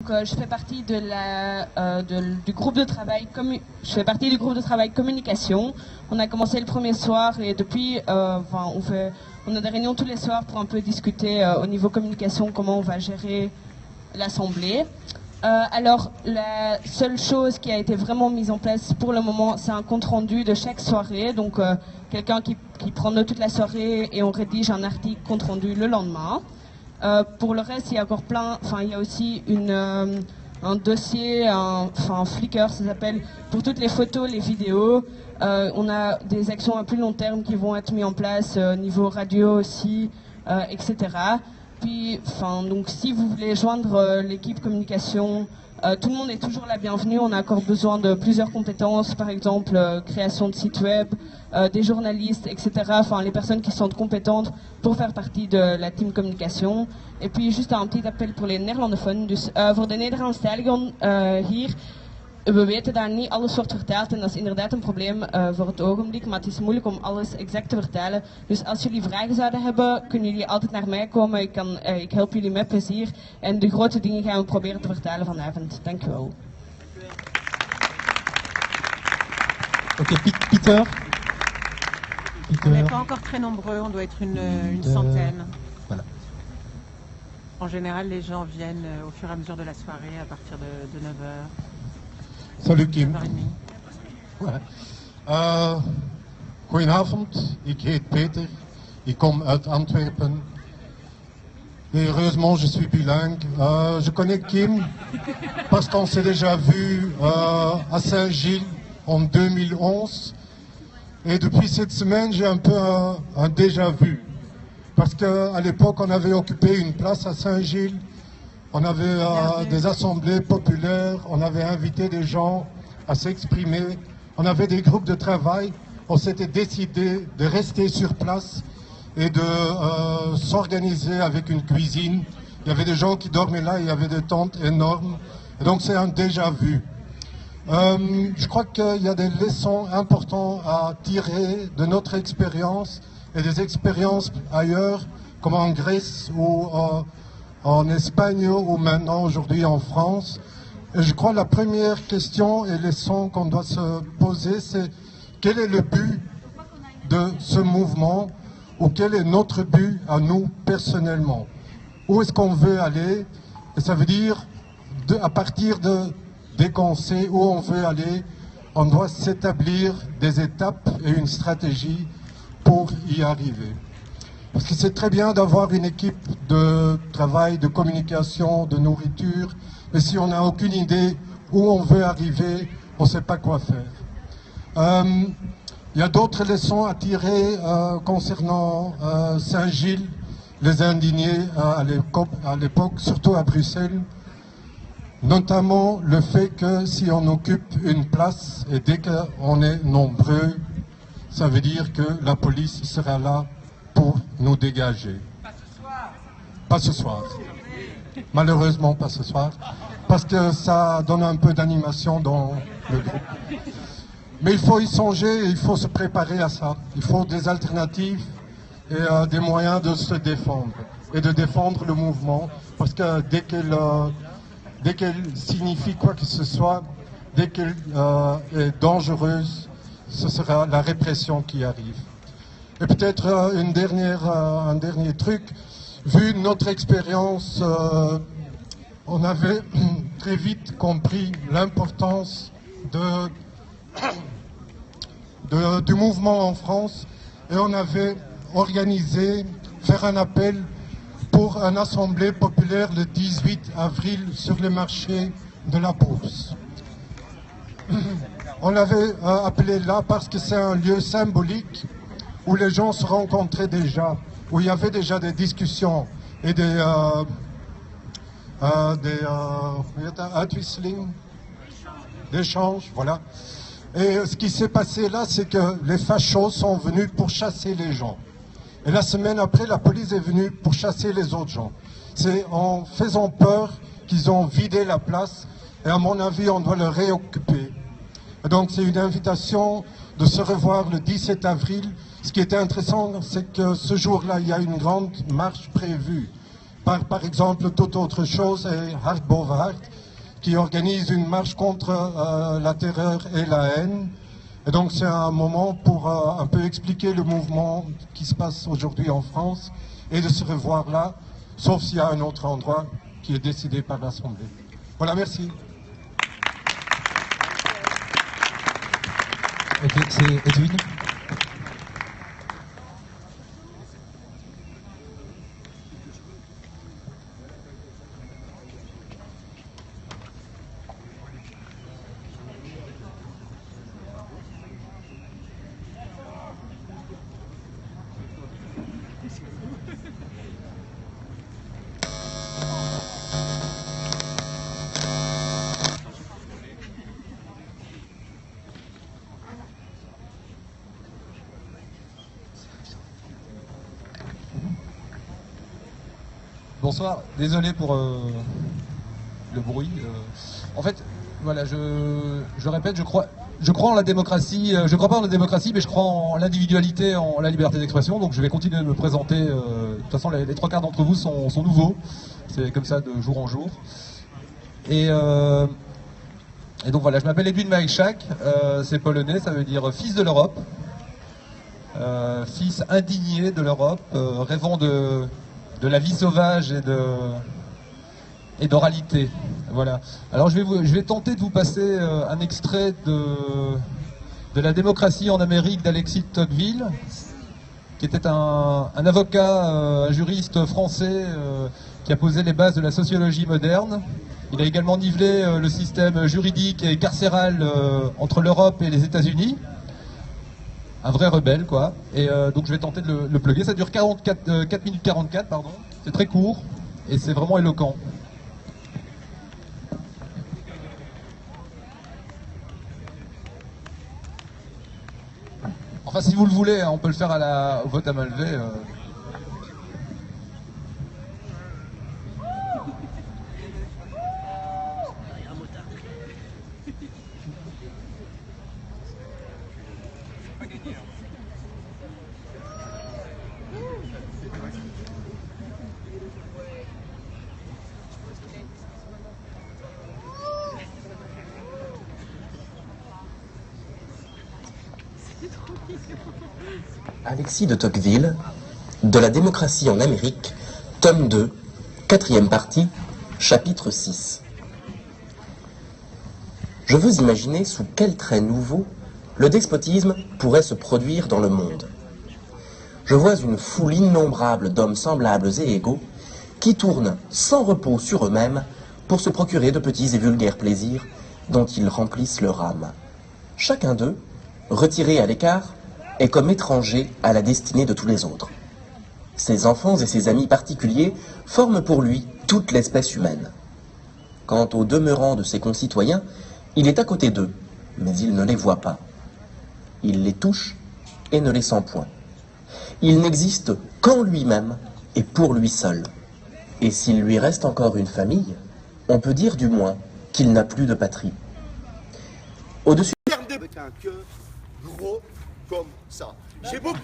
Je fais partie du groupe de travail communication. On a commencé le premier soir et depuis, on a des réunions tous les soirs pour un peu discuter au niveau communication comment on va gérer l'assemblée. Alors, la seule chose qui a été vraiment mise en place pour le moment, c'est un compte rendu de chaque soirée. Donc, quelqu'un qui prend note toute la soirée et on rédige un article compte rendu le lendemain. Pour le reste, il y a encore il y a aussi un dossier, un Flickr, ça s'appelle, pour toutes les photos, les vidéos. On a des actions à plus long terme qui vont être mises en place, niveau radio aussi, etc. Puis, donc si vous voulez joindre l'équipe communication, tout le monde est toujours la bienvenue. On a encore besoin de plusieurs compétences, par exemple création de sites web, des journalistes, etc. Les personnes qui sont compétentes pour faire partie de la team communication. Et puis juste un petit appel pour les néerlandophones. Dus voor de Nederlandstaligen hier, we weten dat niet alles wordt vertaald en dat is inderdaad een probleem voor het ogenblik, maar het is moeilijk om alles exact te vertalen. Dus als jullie vragen zouden hebben, kunnen jullie altijd naar mij komen. Ik help jullie met plezier en de grote dingen gaan we proberen te vertalen vanavond. Dank u wel. Ok, Peter. On n'est pas encore très nombreux, on doit être une centaine. Voilà. En général, les gens viennent au fur et à mesure de la soirée, à partir de 9h. Salut Kim. 9h30. Goedenavond, ik heet Peter, ik kom uit Antwerpen. Et heureusement, je suis bilingue. Je connais Kim parce qu'on s'est déjà vu à Saint-Gilles en 2011. Et depuis cette semaine, j'ai un peu un déjà-vu. Parce qu'à l'époque, on avait occupé une place à Saint-Gilles. On avait des assemblées populaires, on avait invité des gens à s'exprimer, on avait des groupes de travail, on s'était décidé de rester sur place et de s'organiser avec une cuisine. Il y avait des gens qui dormaient là, il y avait des tentes énormes, et donc c'est un déjà-vu. Je crois qu'il y a des leçons importantes à tirer de notre expérience et des expériences ailleurs, comme en Grèce ou en Espagne ou maintenant aujourd'hui en France. Et je crois que la première question et leçon qu'on doit se poser, c'est quel est le but de ce mouvement ou quel est notre but à nous personnellement? Où est-ce qu'on veut aller? Et ça veut dire, à partir dès qu'on sait où on veut aller, on doit s'établir des étapes et une stratégie pour y arriver. Parce que c'est très bien d'avoir une équipe de travail, de communication, de nourriture, mais si on n'a aucune idée où on veut arriver, on ne sait pas quoi faire. Il y a d'autres leçons à tirer concernant Saint-Gilles, les indignés à l'époque, surtout à Bruxelles, notamment le fait que si on occupe une place et dès qu'on est nombreux, ça veut dire que la police sera là pour nous dégager. Pas ce soir. Malheureusement pas ce soir, parce que ça donne un peu d'animation dans le groupe. Mais il faut y songer et il faut se préparer à ça. Il faut des alternatives et des moyens de se défendre et de défendre le mouvement, parce que dès qu'elle signifie quoi que ce soit, dès qu'elle est dangereuse, ce sera la répression qui arrive. Et peut-être un dernier truc, vu notre expérience, on avait très vite compris l'importance du mouvement en France et on avait organisé, faire un appel pour une assemblée populaire le 18 avril sur les marchés de la Bourse. On l'avait appelé là parce que c'est un lieu symbolique où les gens se rencontraient déjà, où il y avait déjà des discussions et des échanges, voilà. Et ce qui s'est passé là, c'est que les fachos sont venus pour chasser les gens. Et la semaine après, la police est venue pour chasser les autres gens. C'est en faisant peur qu'ils ont vidé la place et à mon avis, on doit le réoccuper. Et donc c'est une invitation de se revoir le 17 avril. Ce qui était intéressant, c'est que ce jour-là, il y a une grande marche prévue par exemple toute autre chose, et Hart boven Hart, qui organise une marche contre la terreur et la haine. Et donc c'est un moment pour un peu expliquer le mouvement qui se passe aujourd'hui en France et de se revoir là, sauf s'il y a un autre endroit qui est décidé par l'Assemblée. Voilà, merci. Ok, c'est Edwin. Bonsoir, désolé pour le bruit. En fait, voilà, je répète, je crois en la démocratie. Je crois pas en la démocratie, mais je crois en l'individualité, en la liberté d'expression. Donc je vais continuer de me présenter. De toute façon, les trois quarts d'entre vous sont nouveaux. C'est comme ça de jour en jour. Et donc voilà, je m'appelle Edwin Majchak. C'est polonais, ça veut dire fils de l'Europe. Fils indigné de l'Europe, rêvant de la vie sauvage et d'oralité. Voilà. Alors je vais tenter de vous passer un extrait de La démocratie en Amérique d'Alexis de Tocqueville, qui était un avocat, un juriste français qui a posé les bases de la sociologie moderne. Il a également nivelé le système juridique et carcéral entre l'Europe et les États-Unis. Un vrai rebelle, quoi. Et donc je vais tenter de le plugger. Ça dure 4 minutes 44, pardon. C'est très court et c'est vraiment éloquent. Enfin, si vous le voulez, on peut le faire au vote à main levée. Alexis de Tocqueville, de la démocratie en Amérique, tome 2, 4e partie, chapitre 6. Je veux imaginer sous quels traits nouveaux le despotisme pourrait se produire dans le monde. Je vois une foule innombrable d'hommes semblables et égaux qui tournent sans repos sur eux-mêmes pour se procurer de petits et vulgaires plaisirs dont ils remplissent leur âme. Chacun d'eux, retiré à l'écart, est comme étranger à la destinée de tous les autres. Ses enfants et ses amis particuliers forment pour lui toute l'espèce humaine. Quant aux demeurants de ses concitoyens, il est à côté d'eux, mais il ne les voit pas. Il les touche et ne les sent point. Il n'existe qu'en lui-même et pour lui seul. Et s'il lui reste encore une famille, on peut dire du moins qu'il n'a plus de patrie. Au-dessus avec un cœur gros comme ça. J'ai beaucoup.